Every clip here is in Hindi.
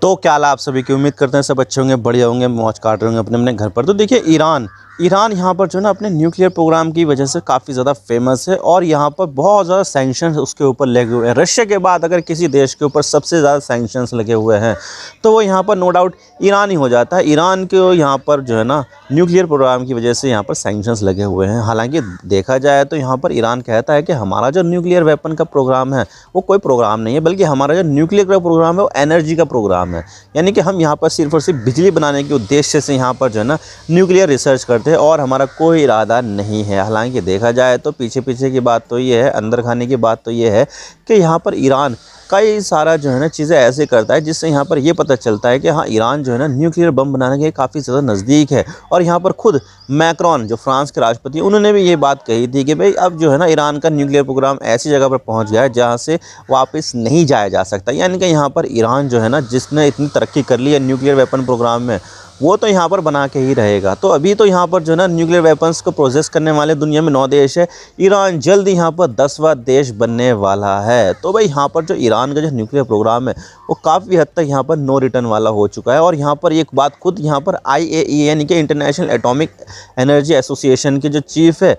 तो क्या हाल है आप सभी की। उम्मीद करते हैं सब अच्छे होंगे, बढ़िया होंगे, मौज काट रहे होंगे अपने अपने घर पर। तो देखिए ईरान यहाँ पर जो है ना अपने न्यूक्लियर प्रोग्राम की वजह से काफ़ी ज़्यादा फेमस है और यहाँ पर बहुत ज़्यादा सैंक्शंस उसके ऊपर लगे हुए हैं। रशिया के बाद अगर किसी देश के ऊपर सबसे ज़्यादा सैंक्शंस लगे हुए हैं तो वो यहाँ पर नो डाउट ईरान ही हो जाता है। ईरान को यहाँ पर जो है ना न्यूक्लियर प्रोग्राम की वजह से यहाँ पर सैंक्शंस लगे हुए हैं। हालांकि देखा जाए तो यहाँ पर ईरान कहता है कि हमारा जो न्यूक्लियर वेपन का प्रोग्राम है वो कोई प्रोग्राम नहीं है, बल्कि हमारा जो न्यूक्लियर का प्रोग्राम है वो एनर्जी का प्रोग्राम है। यानी कि हम यहाँ पर सिर्फ और सिर्फ बिजली बनाने के उद्देश्य से यहाँ पर जो है ना न्यूक्लियर रिसर्च करते हैं और हमारा कोई इरादा नहीं है। हालांकि देखा जाए तो पीछे की बात तो ये है, अंदर खाने की बात तो ये है कि यहाँ पर ईरान कई सारा जो है ना चीज़ें ऐसे करता है जिससे यहाँ पर ये पता चलता है कि हाँ ईरान जो है ना न्यूक्लियर बम बनाने के काफ़ी ज़्यादा नज़दीक है। और यहाँ पर खुद मैक्रोन जो फ्रांस के राष्ट्रपति उन्होंने भी ये बात कही थी कि भाई अब जो है ना ईरान का न्यूक्लियर प्रोग्राम ऐसी जगह पर पहुँच गया है जहाँ से वापस नहीं जाया जा सकता। यानी कि यहाँ पर ईरान जो है ना जिसने इतनी तरक्की कर ली है न्यूक्लियर वेपन प्रोग्राम में, वो तो यहाँ पर बना के ही रहेगा। तो अभी तो यहाँ पर जो है ना न्यूक्लियर वेपन्स को प्रोसेस करने वाले दुनिया में 9 देश है। ईरान जल्द यहाँ पर 10वां देश बनने वाला है। तो भाई यहाँ पर जो ईरान का जो न्यूक्लियर प्रोग्राम है वो काफ़ी हद तक यहाँ पर नो रिटर्न वाला हो चुका है। और यहाँ पर एक बात खुद यहाँ पर IAEA यानी कि इंटरनेशनल एटॉमिक एनर्जी एसोसिएशन के जो चीफ है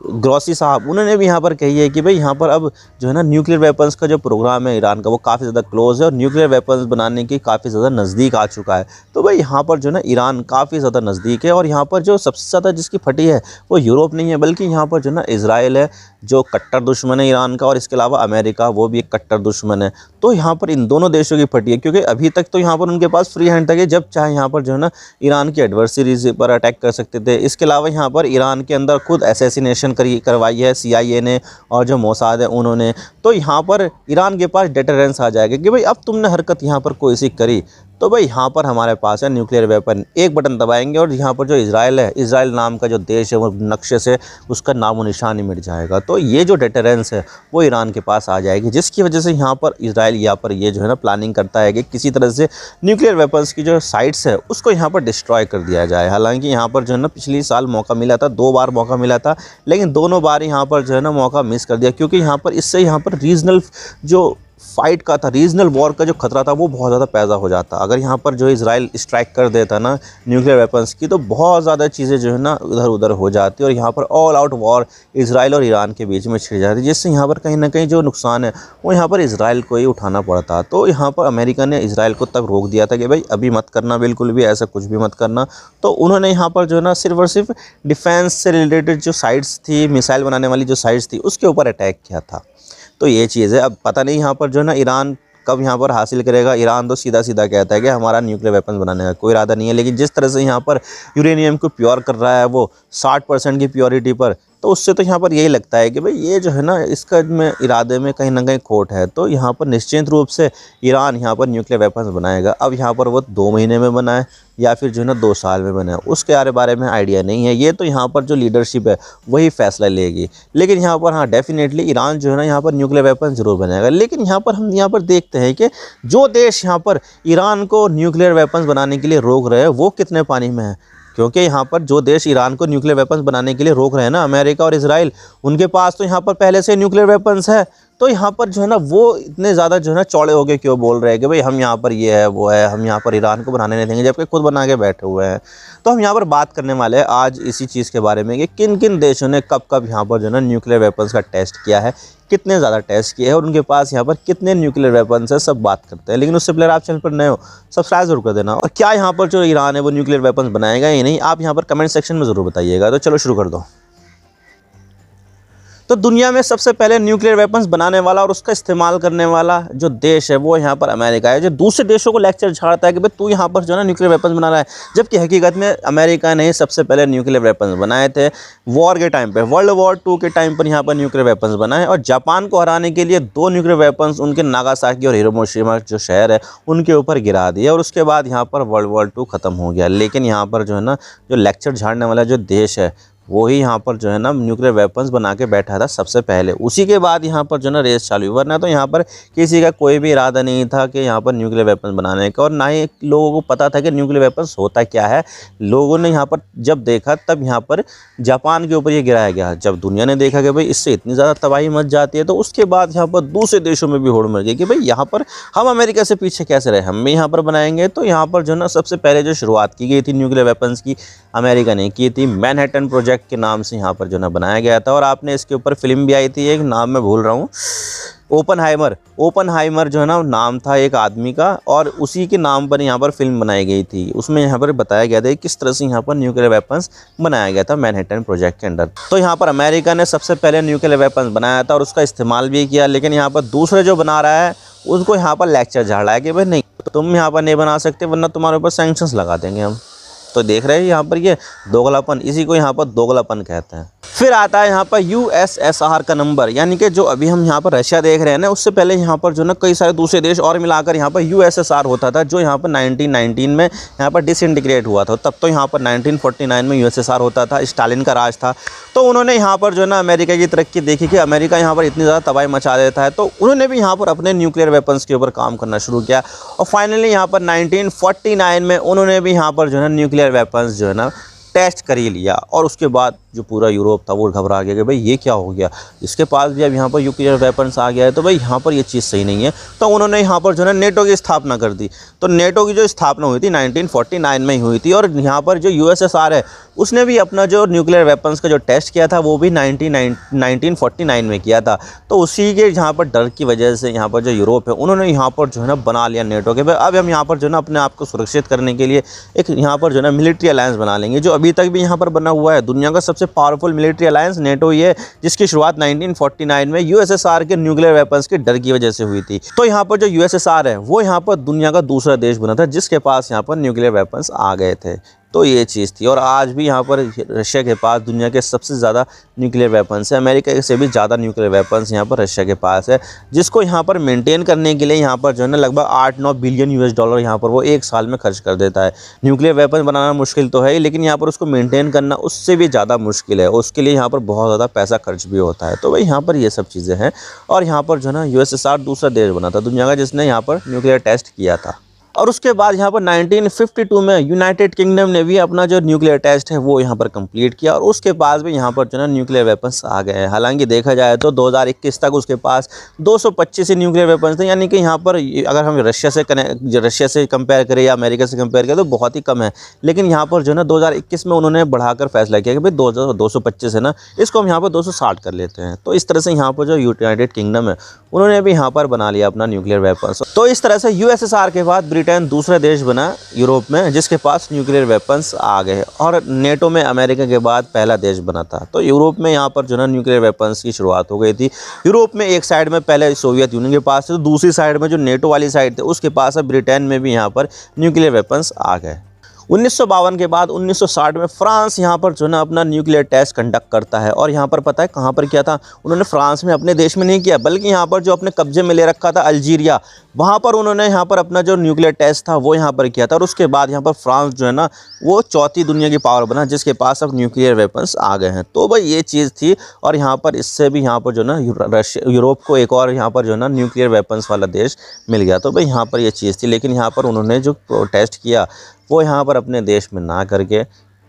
ग्रॉसी साहब, उन्होंने भी यहाँ पर कही है कि भाई यहाँ पर अब जो है ना न्यूक्लियर वेपन्स का जो प्रोग्राम है ईरान का वो काफ़ी ज़्यादा क्लोज है और न्यूक्लियर वेपन्स बनाने की काफ़ी ज़्यादा नज़दीक आ चुका है। तो भाई यहाँ पर जो है ना ईरान काफ़ी ज़्यादा नज़दीक है। और यहाँ पर जो सबसे ज़्यादा जिसकी फटी है वो यूरोप नहीं है, बल्कि यहाँ पर जो है ना इजराइल है जो कट्टर दुश्मन है ईरान का, और इसके अलावा अमेरिका वो भी एक कट्टर दुश्मन है। तो यहाँ पर इन दोनों देशों की फटी है, क्योंकि अभी तक तो यहाँ पर उनके पास फ्री हैंड तक है, जब चाहे यहाँ पर जो है ना ईरान की एडवर्सरीज पर अटैक कर सकते थे। इसके अलावा यहाँ पर ईरान के अंदर खुद असैसिनेशन करवाई है CIA ने और जो मोसाद है उन्होंने। तो यहाँ पर ईरान के पास डेटरेंस आ जाएगा कि भाई अब तुमने हरकत यहाँ पर कोई सी करी तो भाई यहाँ पर हमारे पास है न्यूक्लियर वेपन, एक बटन दबाएंगे और यहाँ पर जो इजराइल है, इजराइल नाम का जो देश है वो नक्शे से उसका नामो निशान ही मिट जाएगा। तो ये जो डेटरेंस है वो ईरान के पास आ जाएगी, जिसकी वजह से यहाँ पर इजराइल यहाँ पर ये जो है ना प्लानिंग करता है कि किसी तरह से न्यूक्लियर वेपन्स की जो साइट्स है उसको यहाँ पर डिस्ट्रॉय कर दिया जाए। हालांकि यहाँ पर जो है ना पिछले साल मौका मिला था, 2 बार मौका मिला था, लेकिन दोनों बार यहाँ पर जो है ना मौका मिस कर दिया, क्योंकि यहाँ पर इससे यहाँ पर रीजनल जो फाइट का था, रीजनल वॉर का जो खतरा था वो बहुत ज़्यादा पैदा हो जाता। अगर यहाँ पर जो इजराइल स्ट्राइक कर देता ना न्यूक्लियर वेपन्स की तो बहुत ज़्यादा चीज़ें जो है ना इधर उधर हो जाती और यहाँ पर ऑल आउट वॉर इजराइल और ईरान के बीच में छिड़ जाती, जिससे यहाँ पर कहीं ना कहीं जो नुकसान है वो यहाँ पर इजराइल को ही उठाना पड़ता। तो यहाँ पर अमेरिका ने इजराइल को तक रोक दिया था कि भाई अभी मत करना, बिल्कुल भी ऐसा कुछ भी मत करना। तो उन्होंने यहाँ पर जो है ना सिर्फ और सिर्फ डिफेंस से रिलेटेड जो साइट्स थी, मिसाइल बनाने वाली जो साइट्स थी उसके ऊपर अटैक किया था। तो ये चीज़ है। अब पता नहीं यहाँ पर जो है ना ईरान कब यहाँ पर हासिल करेगा। ईरान तो सीधा सीधा कहता है कि हमारा न्यूक्लियर वेपन बनाने का कोई इरादा नहीं है, लेकिन जिस तरह से यहाँ पर यूरेनियम को प्योर कर रहा है वो 60% की प्योरिटी पर, तो उससे तो यहाँ पर यही लगता है कि भाई ये जो है ना इसका में इरादे में कहीं ना कहीं खोट है। तो यहाँ पर निश्चित रूप से ईरान यहाँ पर न्यूक्लियर वेपन्स बनाएगा। अब यहाँ पर वो 2 महीने में बनाए या फिर जो है ना 2 साल में बनाए उसके बारे में आइडिया नहीं है। ये तो यहाँ पर जो लीडरशिप है वही फैसला लेगी। लेकिन यहाँ पर हाँ डेफिनेटली ईरान जो है ना यहाँ पर न्यूक्लियर वेपन ज़रूर बनाएगा। लेकिन यहाँ पर हम यहाँ पर देखते हैं कि जो देश यहाँ पर ईरान को न्यूक्लियर वेपन्स बनाने के लिए रोक रहे हैं वो कितने पानी में है। क्योंकि यहाँ पर जो देश ईरान को न्यूक्लियर वेपन्स बनाने के लिए रोक रहे हैं ना, अमेरिका और इजराइल, उनके पास तो यहाँ पर पहले से न्यूक्लियर वेपन्स है। तो यहाँ पर जो है ना वो इतने ज़्यादा जो है ना चौड़े हो गए क्यों बोल रहे हैं कि भाई हम यहाँ पर ये है वो है, हम यहाँ पर ईरान को बनाने नहीं देंगे, जबकि खुद बना के बैठे हुए हैं। तो हम यहाँ पर बात करने वाले हैं आज इसी चीज़ के बारे में कि किन किन देशों ने कब कब यहाँ पर जो है ना न्यूक्लियर वेपन्स का टेस्ट किया है, कितने ज़्यादा टेस्ट किए हैं और उनके पास यहाँ पर कितने न्यूक्लियर वेपन्स है, सब बात करते हैं। लेकिन उससे पहले आप चैनल पर नए हो सब्सक्राइब जरूर कर देना। और क्या यहाँ पर जो ईरान है वो न्यूक्लियर वेपन्स बनाएगा या नहीं, आप यहाँ पर कमेंट सेक्शन में ज़रूर बताइएगा। तो चलो शुरू कर दो। तो दुनिया में सबसे पहले न्यूक्लियर वेपन्स बनाने वाला और उसका इस्तेमाल करने वाला जो देश है वो यहाँ पर अमेरिका है, जो दूसरे देशों को लेक्चर झाड़ता है कि भाई तू यहाँ पर जो है ना न्यूक्लियर वेपन्स बना रहा है, जबकि हकीकत में अमेरिका ने सबसे पहले न्यूक्लियर वेपन्स बनाए थे वॉर के टाइम पे, वर्ल्ड वॉर 2 के टाइम पर यहाँ पर न्यूक्लियर वेपन्स बनाए। और जापान को हराने के लिए 2 न्यूक्लियर वेपन्स उनके नागासाकी और हिरोशिमा जो शहर है उनके ऊपर गिरा दिए और उसके बाद यहाँ पर वर्ल्ड वॉर 2 ख़त्म हो गया। लेकिन यहाँ पर जो है ना जो लेक्चर झाड़ने वाला जो देश है वही यहाँ पर जो है ना न्यूक्लियर वेपन्स बना के बैठा था सबसे पहले। उसी के बाद यहाँ पर जो है ना रेस चालू हुई, वरना तो यहाँ पर किसी का कोई भी इरादा नहीं था कि यहाँ पर न्यूक्लियर वेपन्स बनाने का, और ना ही लोगों को पता था कि न्यूक्लियर वेपन्स होता क्या है। लोगों ने यहाँ पर जब देखा तब यहाँ पर जापान के ऊपर ये गिराया गया। जब दुनिया ने देखा कि भाई इससे इतनी ज़्यादा तबाही मच जाती है, तो उसके बाद यहाँ पर दूसरे देशों में भी होड़ मच गई कि भाई यहाँ पर हम अमेरिका से पीछे कैसे रहे, हम भी यहाँ पर बनाएंगे। तो यहाँ पर जो ना सबसे पहले जो शुरुआत की गई थी न्यूक्लियर वेपन्स की, अमेरिका ने की थी। मैनहट्टन प्रोजेक्ट के नाम से यहाँ पर जो ना बनाया गया था, और आपने इसके ऊपर फिल्म भी आई थी, एक नाम मैं भूल रहा हूँ, ओपनहाइमर जो है ना नाम था एक आदमी का, और उसी के नाम पर यहाँ पर फिल्म बनाई गई थी। उसमें यहाँ पर बताया गया था कि किस तरह से यहाँ पर न्यूक्लियर वेपन्स बनाया गया था मैनहट्टन प्रोजेक्ट के अंडर। तो यहाँ पर अमेरिका ने सबसे पहले न्यूक्लियर वेपन्स बनाया था और उसका इस्तेमाल भी किया, लेकिन यहाँ पर दूसरे जो बना रहा है उसको यहाँ पर लेक्चर झाड़ा है कि भाई नहीं, तुम यहाँ पर नहीं बना सकते, वरना तुम्हारे ऊपर सैंक्शंस लगा देंगे हम। तो देख रहे हैं यहाँ पर ये दोगलापन, इसी को यहाँ पर दोगलापन कहते हैं। फिर आता है यहाँ पर यूएसएसआर का नंबर, यानी कि जो अभी हम यहाँ पर रशिया देख रहे हैं ना, उससे पहले यहाँ पर जो ना कई सारे दूसरे देश और मिलाकर यहाँ पर यूएसएसआर होता था, जो यहाँ पर 1919 में यहाँ पर डिसइंटीग्रेट हुआ था। तब तो यहाँ पर 1949 में यूएसएसआर होता था, स्टालिन का राज था। तो उन्होंने यहाँ पर जो ना अमेरिका की तरक्की देखी कि अमेरिका यहाँ पर इतनी ज़्यादा तबाही मचा देता है, तो उन्होंने भी यहाँ पर अपने न्यूक्लियर वेपन्स के ऊपर काम करना शुरू किया। और फाइनली यहाँ पर 1949 में उन्होंने भी यहाँ पर जो है न्यूक्लियर वेपन्स जो है ना टेस्ट कर ही लिया। और उसके बाद जो पूरा यूरोप था वो घबरा गया कि भाई ये क्या हो गया, इसके पास भी अब यहाँ पर न्यूक्लियर वेपन्स आ गया है, तो भाई यहाँ पर ये चीज़ सही नहीं है। तो उन्होंने यहाँ पर जो है नेटो की स्थापना कर दी। तो नेटो की जो स्थापना हुई थी 1949 में ही हुई थी, और यहाँ पर जो यूएसएसआर है उसने भी अपना जो न्यूक्लियर वेपन्स का जो टेस्ट किया था वो भी 1949 में किया था। तो उसी के यहाँ पर डर की वजह से यहाँ पर जो यूरोप है उन्होंने यहाँ पर जो है ना बना लिया नेटो के, भाई अब हम यहाँ पर जो है ना अपने आप को सुरक्षित करने के लिए एक यहाँ पर जो है ना मिलिट्री अलायंस बना लेंगे, जो अभी तक भी यहाँ पर बना हुआ है। दुनिया का सबसे पावरफुल मिलिट्री अलायंस नेटो ही है, जिसकी शुरुआत 1949 में यूएसएसआर के न्यूक्लियर वेपन्स के डर की वजह से हुई थी। तो यहाँ पर जो यूएसएसआर है वो यहाँ पर दुनिया का दूसरा देश बना था जिसके पास यहाँ पर न्यूक्लियर वेपन्स आ गए थे। तो ये चीज़ थी, और आज भी यहाँ पर रशिया के पास दुनिया के सबसे ज़्यादा न्यूक्लियर वेपन्स है। अमेरिका से भी ज़्यादा न्यूक्लियर वेपन्स यहाँ पर रशिया के पास है, जिसको यहाँ पर मेंटेन करने के लिए यहाँ पर जो है ना लगभग 8-9 बिलियन यूएस डॉलर यहाँ पर वो एक साल में खर्च कर देता है। न्यूक्लियर वेपन बनाना मुश्किल तो है ही, लेकिन यहाँ पर उसको मेंटेन करना उससे भी ज़्यादा मुश्किल है, उसके लिए यहाँ पर बहुत ज़्यादा पैसा खर्च भी होता है। तो भाई यहाँ पर ये सब चीज़ें हैं। और यहाँ पर जो है ना यूएसएसआर दूसरा देश बना था दुनिया का जिसने यहाँ पर न्यूक्लियर टेस्ट किया था। और उसके बाद यहाँ पर 1952 में यूनाइटेड किंगडम ने भी अपना जो न्यूक्लियर टेस्ट है वो यहाँ पर कंप्लीट किया, और उसके पास भी यहाँ पर जो है न्यूक्लियर वेपन्स आ गए हैं। हालांकि देखा जाए तो 2021 तक उसके पास 225 ही न्यूक्लियर वेपन्स थे, यानी कि यहाँ पर अगर हम रशिया से कंपेयर करें या अमेरिका से कंपेयर करें तो बहुत ही कम है। लेकिन यहाँ पर जो है ना 2021 में उन्होंने बढ़ाकर फैसला किया कि भाई 225 है ना, इसको हम यहाँ पर 260 कर लेते हैं। तो इस तरह से यहाँ पर जो यूनाइटेड किंगडम है उन्होंने भी यहाँ पर बना लिया अपना न्यूक्लियर वेपन्स। तो इस तरह से यूएसएसआर के बाद ब्रिटेन दूसरा देश बना यूरोप में जिसके पास न्यूक्लियर वेपन्स आ गए, और नेटो में अमेरिका के बाद पहला देश बना था। तो यूरोप में यहाँ पर जो है न्यूक्लियर वेपन्स की शुरुआत हो गई थी। यूरोप में एक साइड में पहले सोवियत यूनियन के पास थे, तो दूसरी साइड में जो नेटो वाली साइड थे उसके पास है ब्रिटेन में भी यहाँ पर न्यूक्लियर वेपन्स आ गए। 1952 के बाद 1960 में फ्रांस यहाँ पर जो है ना अपना न्यूक्लियर टेस्ट कंडक्ट करता है। और यहाँ पर पता है कहाँ पर किया था उन्होंने? फ्रांस में, अपने देश में नहीं किया, बल्कि यहाँ पर जो अपने कब्जे में ले रखा था अल्जीरिया, वहाँ पर उन्होंने यहाँ पर अपना जो न्यूक्लियर टेस्ट था वो यहाँ पर किया था। और उसके बाद यहाँ पर फ्रांस जो है ना वो चौथी दुनिया की पावर बना जिसके पास अब न्यूक्लियर वेपन्स आ गए हैं। तो भाई ये चीज़ थी, और यहाँ पर इससे भी यहाँ पर जो ना यूरोप को एक और यहाँ पर जो है ना न्यूक्लियर वेपन्स वाला देश मिल गया। तो भाई यहाँ पर ये चीज़ थी, लेकिन यहाँ पर उन्होंने जो टेस्ट किया वो यहाँ पर अपने देश में ना करके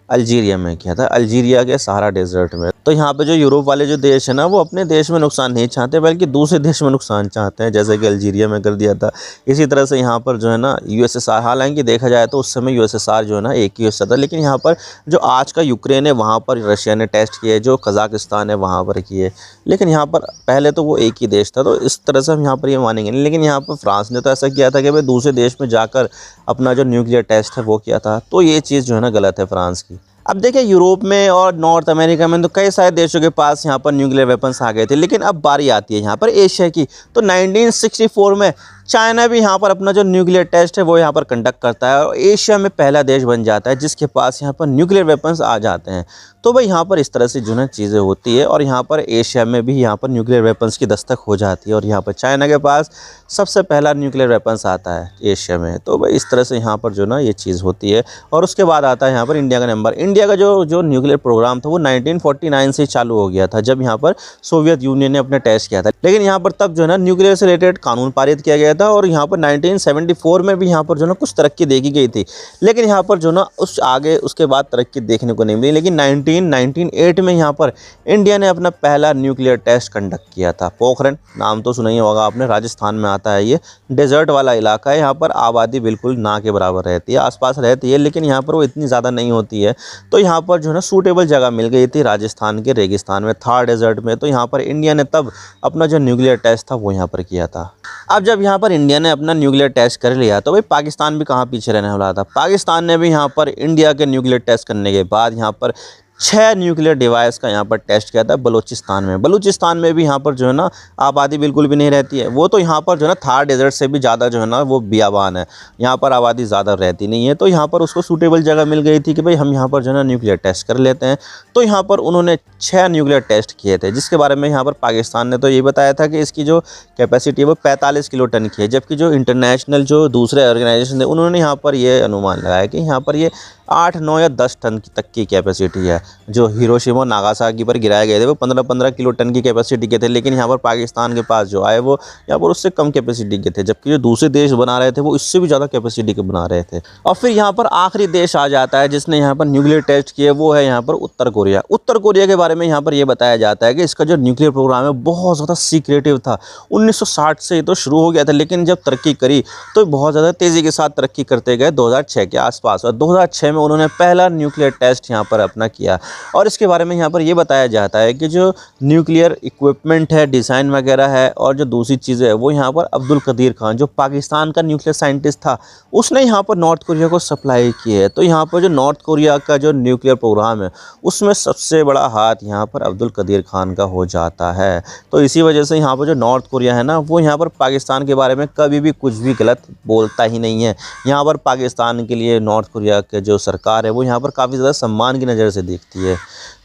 अल्जीरिया में किया था, अल्जीरिया के सहारा डेजर्ट में। तो यहाँ पे जो यूरोप वाले जो देश है ना वो अपने देश में नुकसान नहीं चाहते बल्कि दूसरे देश में नुकसान चाहते हैं, जैसे कि अल्जीरिया में कर दिया था। इसी तरह से यहाँ पर जो है ना यूएसएसआर, हालांकि देखा जाए तो उस समय यूएसएसआर जो है ना एक ही हिस्सा था, लेकिन यहाँ पर जो आज का यूक्रेन है वहाँ पर रशिया ने टेस्ट किए, जो कज़ाकिस्तान है वहाँ पर किए, लेकिन यहाँ पर पहले तो वो एक ही देश था। तो इस तरह से हम यहाँ पर ये मानेंगे नहीं, लेकिन यहाँ पर फ्रांस ने तो ऐसा किया था कि भाई दूसरे देश में जाकर अपना जो न्यूक्लियर टेस्ट है वो किया था। तो ये चीज़ जो है ना गलत है फ्रांस की। अब देखिए यूरोप में और नॉर्थ अमेरिका में तो कई सारे देशों के पास यहाँ पर न्यूक्लियर वेपन्स आ गए थे, लेकिन अब बारी आती है यहाँ पर एशिया की। तो 1964 में चाइना भी यहाँ पर अपना जो न्यूक्लियर टेस्ट है वो यहाँ पर कंडक्ट करता है और एशिया में पहला देश बन जाता है जिसके पास यहाँ पर न्यूक्लियर वेपन्स आ जाते हैं। तो भाई यहाँ पर इस तरह से जो है चीज़ें होती है और यहाँ पर एशिया में भी यहाँ पर न्यूक्लियर वेपन्स की दस्तक हो जाती है और यहाँ पर चाइना के पास सबसे पहला न्यूक्लियर वेपन्स आता है एशिया में। तो भाई इस तरह से यहाँ पर जो ना ये चीज़ होती है और उसके बाद आता है यहाँ पर इंडिया का नंबर। इंडिया का जो न्यूक्लियर प्रोग्राम था वो 1949 से चालू हो गया था जब यहाँ पर सोवियत यूनियन ने अपने टेस्ट किया था। लेकिन यहाँ पर तब जो है ना न्यूक्लियर से रिलेटेड कानून पारित किया गया था और यहाँ पर 1974 में भी यहाँ पर जो ना कुछ तरक्की देखी गई थी। लेकिन यहाँ पर जो ना उस आगे उसके बाद तरक्की देखने को नहीं मिली। लेकिन 1998 में यहाँ पर इंडिया ने अपना पहला न्यूक्लियर टेस्ट कंडक्ट किया था। पोखरण नाम तो सुना ही होगा आपने, राजस्थान में आता है। ये डेजर्ट वाला इलाका है, यहाँ पर आबादी बिल्कुल ना के बराबर रहती है, आसपास रहती है लेकिन यहाँ पर वो इतनी ज़्यादा नहीं होती है। तो यहाँ पर जो है ना सूटेबल जगह मिल गई थी राजस्थान के रेगिस्तान में, थार डेजर्ट में। तो यहाँ पर इंडिया ने तब अपना जो न्यूक्लियर टेस्ट था वो यहाँ पर किया था। अब जब यहाँ पर इंडिया ने अपना न्यूक्लियर टेस्ट कर लिया तो भाई पाकिस्तान भी कहाँ पीछे रहने वाला था। पाकिस्तान ने भी यहाँ पर इंडिया के न्यूक्लियर टेस्ट करने के बाद यहाँ पर 6 न्यूक्लियर डिवाइस का यहाँ पर टेस्ट किया था बलूचिस्तान में। बलूचिस्तान में भी यहाँ पर जो है ना आबादी बिल्कुल भी नहीं रहती है। वो तो यहाँ पर जो है ना थार डेजर्ट से भी ज़्यादा जो है ना वो बियाबान है, यहाँ पर आबादी ज़्यादा रहती नहीं है। तो यहाँ पर उसको सूटेबल जगह मिल गई थी कि भाई हम यहाँ पर जो है ना न्यूक्लियर टेस्ट कर लेते हैं। तो यहाँ पर उन्होंने 6 न्यूक्लियर टेस्ट किए थे जिसके बारे में यहाँ पर पाकिस्तान ने तो ये बताया था कि इसकी जो कैपेसिटी है वो 45 किलो टन की है। जबकि जो इंटरनेशनल जो दूसरे ऑर्गेनाइजेशन थे उन्होंने यहाँ पर ये अनुमान लगाया कि यहाँ पर ये 8, 9 या 10 टन तक की कैपेसिटी है। जो हिरोशिमा और नागासाकी पर गिराए गए थे वो 15-15 किलो टन की कैपेसिटी के थे। लेकिन यहाँ पर पाकिस्तान के पास जो आए वो यहाँ पर उससे कम कैपेसिटी के थे। जबकि जो दूसरे देश बना रहे थे वो इससे भी ज़्यादा कैपेसिटी के बना रहे थे। और फिर यहाँ पर आखिरी देश आ जाता है जिसने यहाँ पर न्यूक्लियर टेस्ट किए, वो है यहाँ पर उत्तर कोरिया। उत्तर कोरिया के बारे में यहाँ पर ये बताया जाता है कि इसका जो न्यूक्लियर प्रोग्राम है बहुत ज़्यादा सीक्रेटिव था। 1960 से ये तो शुरू हो गया था लेकिन जब तरक्की करी तो बहुत ज़्यादा तेज़ी के साथ तरक्की करते गए 2006 के आसपास। और 2006 में उन्होंने पहला न्यूक्लियर टेस्ट यहाँ पर अपना किया। और इसके बारे में यहाँ पर ये बताया जाता है कि जो न्यूक्लियर इक्विपमेंट है, डिज़ाइन वगैरह है और जो दूसरी चीज़ें है वो यहाँ पर अब्दुल कदीर खान जो पाकिस्तान का न्यूक्लियर साइंटिस्ट था उसने यहाँ पर नॉर्थ कोरिया को सप्लाई की है। तो यहाँ पर जो नॉर्थ कोरिया का जो न्यूक्लियर प्रोग्राम है उसमें सबसे बड़ा हाथ यहाँ पर अब्दुल कदीर खान का हो जाता है। तो इसी वजह से यहाँ पर जो नॉर्थ कोरिया है ना वो यहाँ पर पाकिस्तान के बारे में कभी भी कुछ भी गलत बोलता ही नहीं है। यहाँ पर पाकिस्तान के लिए नॉर्थ कोरिया के जो सरकार है वो यहाँ पर काफ़ी ज़्यादा सम्मान की नज़र से देखती है।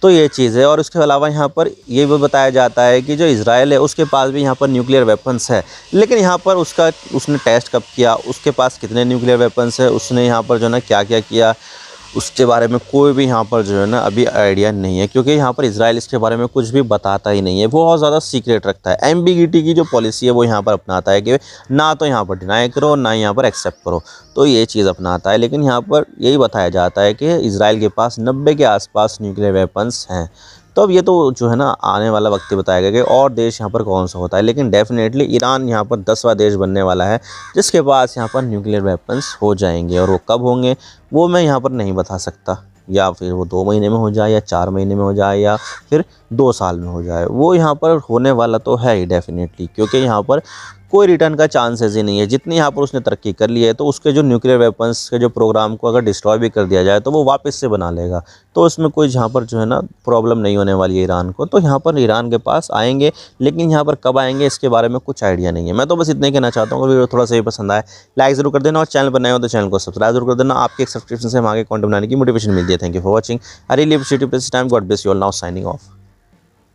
तो ये चीज़ है। और उसके अलावा यहाँ पर ये भी बताया जाता है कि जो इज़राइल है उसके पास भी यहाँ पर न्यूक्लियर वेपन्स है। लेकिन यहाँ पर उसने टेस्ट कब किया, उसके पास कितने न्यूक्लियर वेपन्स है, उसने यहाँ पर जो है ना क्या क्या किया, उसके बारे में कोई भी यहाँ पर जो है ना अभी आइडिया नहीं है। क्योंकि यहाँ पर इजराइल इसके बारे में कुछ भी बताता ही नहीं है, बहुत ज़्यादा सीक्रेट रखता है। एम्बिगिटी की जो पॉलिसी है वो यहाँ पर अपनाता है कि ना तो यहाँ पर डिनाई करो ना यहाँ पर एक्सेप्ट करो, तो ये चीज़ अपनाता है। लेकिन यहाँ पर यही बताया जाता है कि इजराइल के पास 90 के आसपास न्यूक्लियर वेपन्स हैं। तो अब ये तो जो है ना आने वाला वक्त ही बताएगा कि और देश यहाँ पर कौन सा होता है। लेकिन डेफिनेटली ईरान यहाँ पर 10वां देश बनने वाला है जिसके पास यहाँ पर न्यूक्लियर वेपन्स हो जाएंगे। और वो कब होंगे वो मैं यहाँ पर नहीं बता सकता, या फिर वो 2 महीने में हो जाए या 4 महीने में हो जाए या फिर 2 साल में हो जाए, वो यहाँ पर होने वाला तो है ही डेफिनेटली। क्योंकि यहाँ पर कोई रिटर्न का चांसेस ही नहीं है। जितनी यहाँ पर उसने तरक्की कर ली है तो उसके जो न्यूक्लियर वेपन्स के जो प्रोग्राम को अगर डिस्ट्रॉय भी कर दिया जाए तो वो वापस से बना लेगा। तो उसमें कोई यहाँ पर जो है ना प्रॉब्लम नहीं होने वाली है ईरान को। तो यहाँ पर ईरान के पास आएंगे, लेकिन यहाँ पर कब आएंगे इसके बारे में कुछ आइडिया नहीं है। मैं तो बस इतने कहना चाहता हूँ। वीडियो थोड़ा सा ही पसंद आए लाइक ज़रूर कर देना और चैनल पर नए हो तो चैनल को सब्सक्राइब जरूर कर देना। आपके एक सब्सक्रिप्शन से हम आगे कंटेंट बनाने की मोटिवेशन मिलती है। Thank you for watching. I really appreciate this time. God bless you all. Now signing off.